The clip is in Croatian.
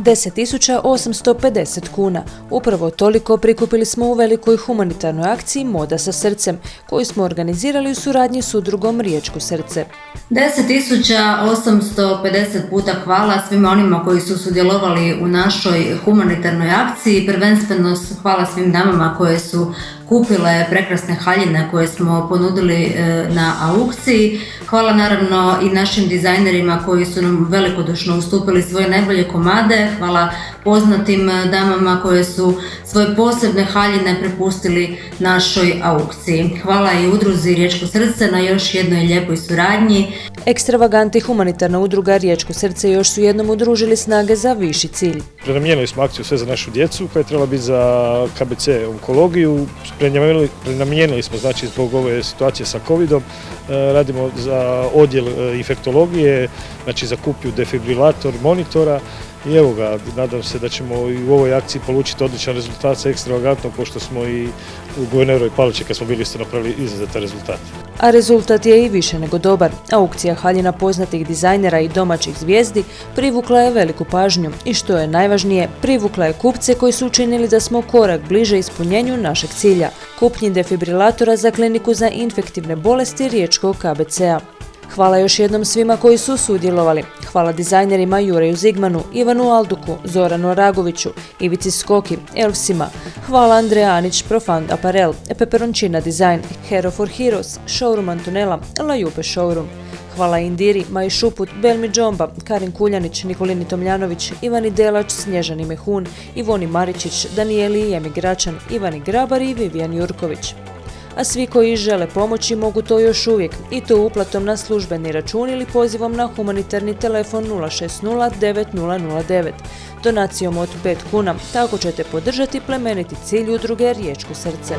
10.850 kuna. Upravo toliko prikupili smo u velikoj humanitarnoj akciji Moda sa srcem, koju smo organizirali u suradnji s udrugom Riječko srce. 10.850 puta hvala svima onima koji su sudjelovali u našoj humanitarnoj akciji. Prvenstveno hvala svim damama koje su kupile prekrasne haljine koje smo ponudili na aukciji. Hvala naravno i našim dizajnerima koji su nam velikodušno ustupili svoje najbolje komade. Hvala poznatim damama koje su svoje posebne haljine prepustili našoj aukciji. Hvala i udruzi Riječko srce na još jednoj lijepoj suradnji. Ekstravaganti humanitarna udruga Riječko srce još su jednom udružili snage za viši cilj. Prenamijenili smo akciju Sve za našu djecu koja je trebala biti za KBC onkologiju. Prenamijenili smo, znači zbog ove situacije sa covidom, radimo za odjel infektologije, znači za kupnju defibrilator, monitora. I evo ga, nadam se da ćemo i u ovoj akciji polučiti odličan rezultat sa ekstravagantnom, pošto smo i u Guvernerovoj palači kad smo bili isto napravili izuzetan rezultat. A rezultat je i više nego dobar. Aukcija haljina poznatih dizajnera i domaćih zvijezdi privukla je veliku pažnju i što je najvažnije, privukla je kupce koji su učinili da smo korak bliže ispunjenju našeg cilja, kupnji defibrilatora za kliniku za infektivne bolesti Riječkog KBC-a. Hvala još jednom svima koji su sudjelovali. Hvala dizajnerima Jureju Zigmanu, Ivanu Alduku, Zoranu Ragoviću, Ivici Skoki, Elfsima. Hvala Andreja Anić, Profund Apparel, Peperoncina Design, Hero for Heroes, Showroom Antonella, La Jupe Showroom. Hvala Indiri, Maji Šuput, Belmi Džomba, Karin Kuljanić, Nikolini Tomljanović, Ivani Delač, Snježani Mehun, Ivoni Maričić, Danijeli Jemi Gračan, Ivani Grabar i Vivijan Jurković. A svi koji žele pomoći mogu to još uvijek, i to uplatom na službeni račun ili pozivom na humanitarni telefon 060 9009. Donacijom od 5 kuna, tako ćete podržati plemeniti cilj udruge Riječko srce.